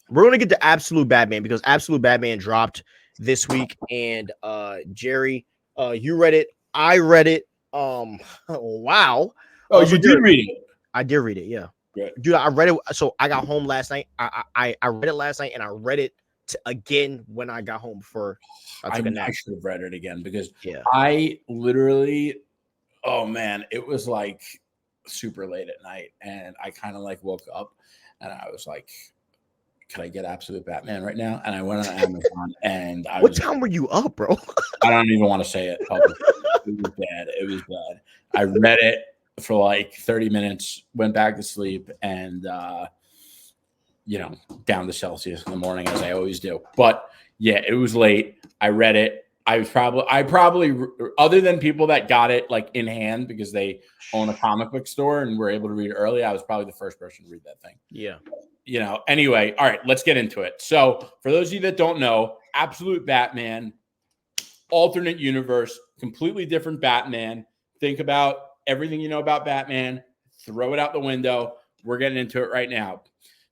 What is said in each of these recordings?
we're gonna get to Absolute Batman because Absolute Batman dropped this week, and Jerry, you read it, I read it. Wow. Oh, So you did Jerry, read it. I did read it, yeah. Good. Dude, I read it. So I got home last night. I read it last night, and I read it again when I got home before I took a I nap. should have read it again because Yeah. I literally, oh man, it was like super late at night, and I kind of like woke up, and I was like, "Can I get Absolute Batman right now?" And I went on Amazon, and I What was, time were you up, bro? I don't even want to say it publicly. It was bad. It was bad. I read it for like 30 minutes, went back to sleep, and down to Celsius in the morning as I always do. But yeah, it was late. I read it. I probably, other than people that got it like in hand because they own a comic book store and were able to read it early, I was probably the first person to read that thing. Yeah. Anyway, all right, let's get into it. So, for those of you that don't know, Absolute Batman, alternate universe, completely different Batman. Think about everything you know about Batman, throw it out the window. We're getting into it right now.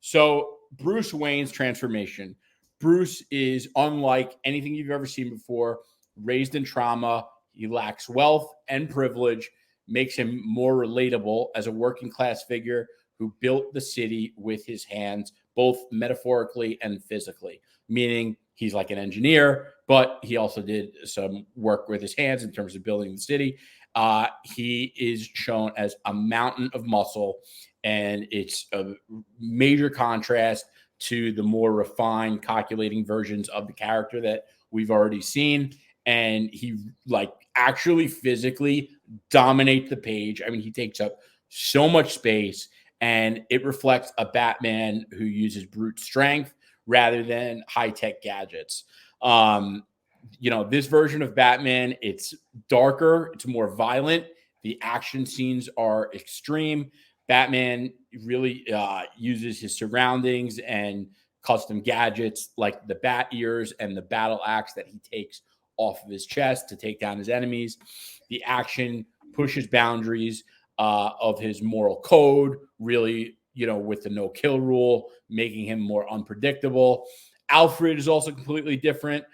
So, Bruce Wayne's transformation. Bruce is unlike anything you've ever seen before, raised in trauma. He lacks wealth and privilege, makes him more relatable as a working class figure who built the city with his hands, both metaphorically and physically, meaning he's like an engineer, but he also did some work with his hands in terms of building the city. He is shown as a mountain of muscle, and it's a major contrast to the more refined, calculating versions of the character that we've already seen. And he like actually physically dominates the page. I mean, he takes up so much space, and it reflects a Batman who uses brute strength rather than high-tech gadgets. This version of Batman, it's darker, it's more violent. The action scenes are extreme. Batman really uses his surroundings and custom gadgets like the bat ears and the battle axe that he takes off of his chest to take down his enemies. The action pushes boundaries of his moral code, really, with the no kill rule, making him more unpredictable. Alfred is also completely different.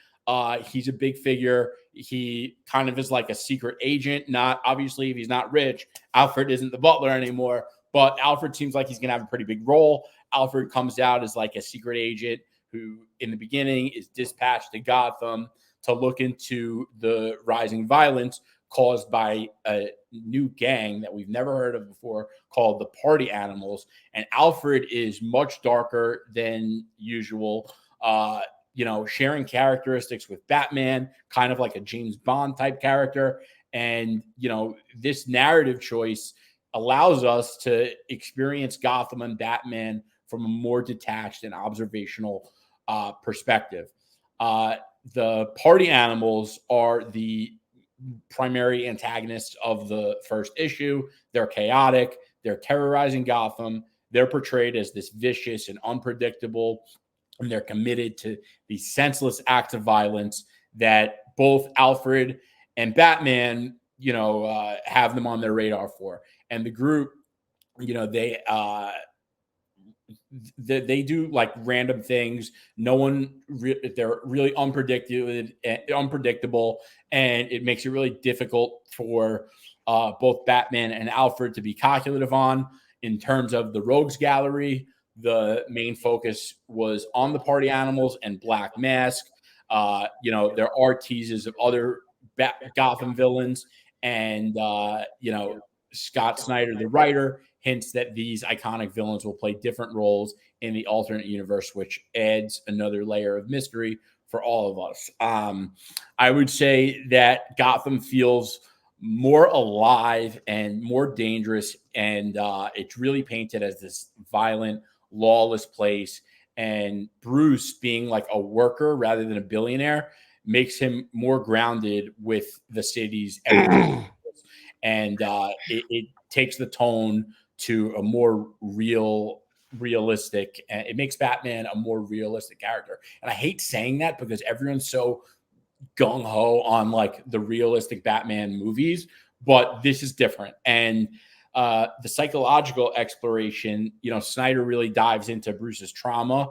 He's a big figure. He kind of is like a secret agent. Not obviously, if he's not rich, Alfred isn't the butler anymore. But Alfred seems like he's going to have a pretty big role. Alfred comes out as like a secret agent who, in the beginning, is dispatched to Gotham to look into the rising violence caused by a new gang that we've never heard of before called the Party Animals. And Alfred is much darker than usual. Sharing characteristics with Batman, kind of like a James Bond type character. And, this narrative choice allows us to experience Gotham and Batman from a more detached and observational perspective. The Party Animals are the primary antagonists of the first issue. They're chaotic. They're terrorizing Gotham. They're portrayed as this vicious and unpredictable, and they're committed to these senseless acts of violence that both Alfred and Batman, have them on their radar for. And the group, they do like random things. No one, they're really unpredictable, and it makes it really difficult for both Batman and Alfred to be calculative on. In terms of the Rogues Gallery, the main focus was on the Party Animals and Black Mask. There are teases of other Gotham villains, and Scott Snyder, the writer, hints that these iconic villains will play different roles in the alternate universe, which adds another layer of mystery for all of us. I would say that Gotham feels more alive and more dangerous, and it's really painted as this violent, lawless place. And Bruce, being like a worker rather than a billionaire, makes him more grounded with the city's everyday. And it takes the tone to a more realistic, and it makes Batman a more realistic character. And I hate saying that because everyone's so gung-ho on like the realistic Batman movies, but this is different. And the psychological exploration, Snyder really dives into Bruce's trauma.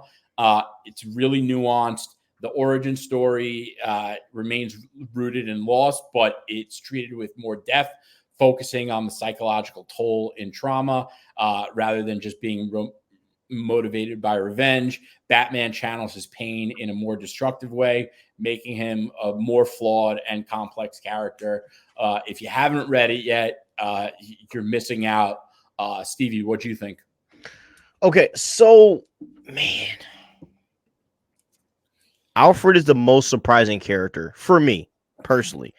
It's really nuanced. The origin story remains rooted in loss, but it's treated with more depth, focusing on the psychological toll in trauma rather than just being motivated by revenge. Batman channels his pain in a more destructive way, making him a more flawed and complex character. If you haven't read it yet, you're missing out. Stevie, what do you think? Okay, so man, Alfred is the most surprising character for me personally.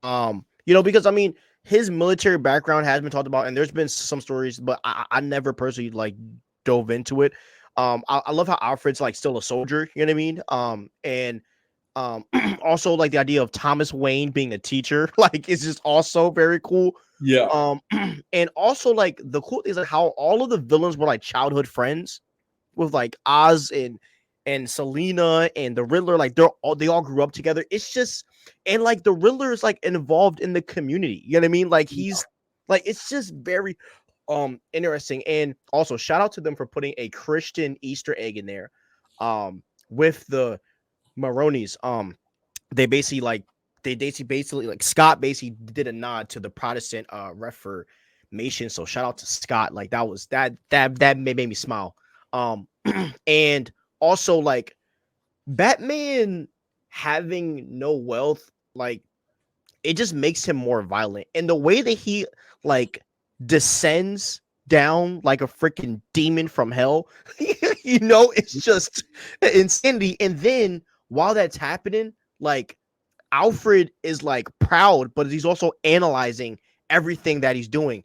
Because I mean, his military background has been talked about, and there's been some stories, but I never personally like dove into it. I love how Alfred's like still a soldier, you know what I mean? And also like the idea of Thomas Wayne being a teacher, like it's just also very cool. Yeah. And also like the cool thing is like how all of the villains were like childhood friends with like Oz and Selena and the Riddler, like they all grew up together. It's just, and like the Riddler is like involved in the community. You know what I mean? Like he's like, it's just very interesting. And also shout out to them for putting a Christian Easter egg in there. With the Maronis. They basically like they basically like Scott basically did a nod to the Protestant Reformation. So shout out to Scott. Like that made me smile. And also like Batman having no wealth, like it just makes him more violent. And the way that he like descends down like a freaking demon from hell, it's just insanity. And then while that's happening, like Alfred is like proud, but he's also analyzing everything that he's doing.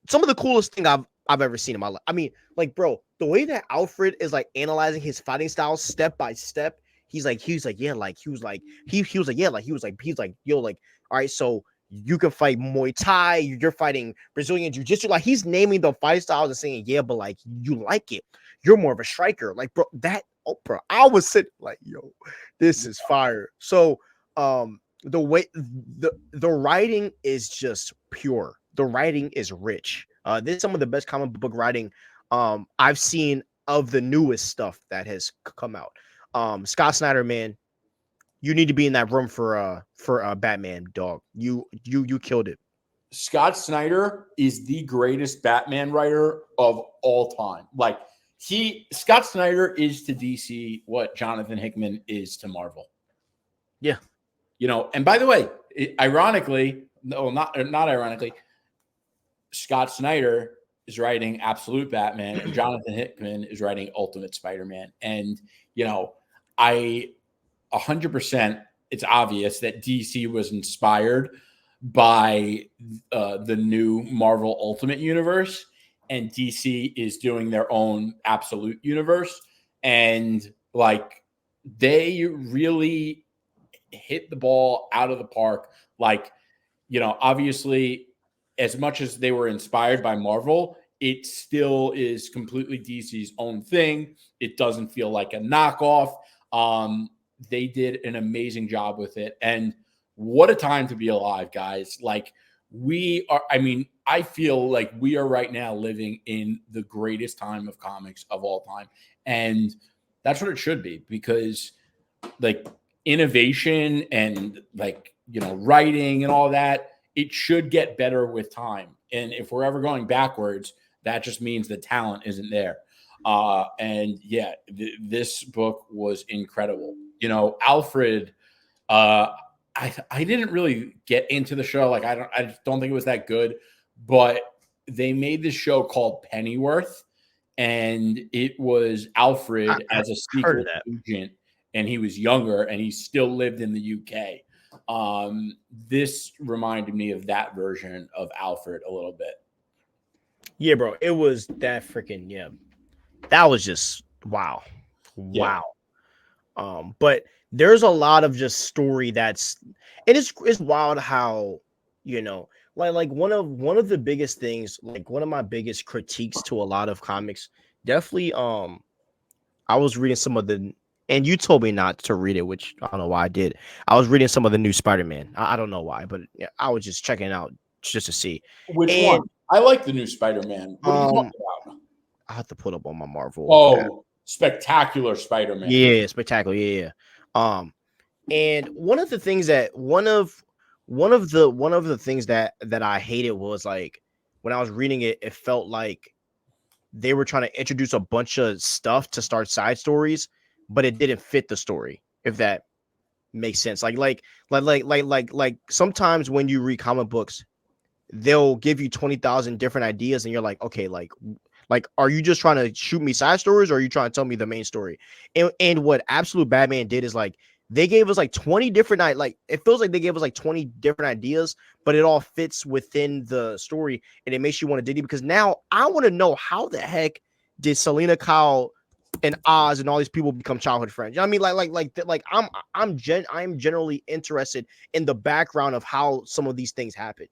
Some of the coolest thing I've ever seen in my life. I mean, like, bro, the way that Alfred is like analyzing his fighting style step by step, he's like, yeah, like he was like, yo, like, all right, so you can fight Muay Thai, you're fighting Brazilian Jiu-Jitsu. Like he's naming the fight styles and saying, yeah, but like you like it. You're more of a striker. Like, bro, I was sitting like, yo, this is fire. So the way the writing is just pure. The writing is rich. This is some of the best comic book writing I've seen of the newest stuff that has come out. Scott Snyder, man, you need to be in that room for Batman, dog. You killed it. Scott Snyder is the greatest Batman writer of all time. Like Scott Snyder is to DC what Jonathan Hickman is to Marvel. Yeah. And by the way, ironically, no, not ironically, Scott Snyder is writing Absolute Batman and Jonathan Hickman is writing Ultimate Spider-Man. And, I 100%, it's obvious that DC was inspired by the new Marvel Ultimate Universe, and DC is doing their own Absolute Universe. And like, they really hit the ball out of the park. Like, obviously, as much as they were inspired by Marvel, it still is completely DC's own thing. It doesn't feel like a knockoff. They did an amazing job with it. And what a time to be alive, guys. Like I feel like we are right now living in the greatest time of comics of all time. And that's what it should be, because like innovation and like, writing and all that, it should get better with time. And if we're ever going backwards, that just means the talent isn't there. And yeah, this book was incredible. Alfred, I didn't really get into the show. Like, I don't think it was that good, but they made this show called Pennyworth, and it was Alfred as a secret agent, and he was younger and he still lived in the UK. This reminded me of that version of Alfred a little bit. Yeah, bro. It was that freaking, yeah. That was just wow. Wow. Yeah. But there's a lot of just story that's, and it's wild how, like one of the biggest things, like one of my biggest critiques to a lot of comics, definitely I was reading some of the, and you told me not to read it, which I don't know why I did. I was reading some of the new Spider-Man. I don't know why, but yeah, I was just checking it out just to see. Which one? I like the new Spider-Man. What are you talking about? I have to put up on my Marvel app. Oh, spectacular Spider-Man. Yeah, spectacular. Yeah. And one of the things that one of the things that I hated was like when I was reading it, it felt like they were trying to introduce a bunch of stuff to start side stories, but it didn't fit the story. If that makes sense, like sometimes when you read comic books, they'll give you 20,000 different ideas, and you're like, okay, like, are you just trying to shoot me side stories, or are you trying to tell me the main story? And what Absolute Batman did is like they gave us like 20 different like it feels like they gave us like 20 different ideas, but it all fits within the story, and it makes you want to dig deep because now I want to know how the heck did Selena Kyle and Oz and all these people become childhood friends. You know what I mean? I'm generally interested in the background of how some of these things happen.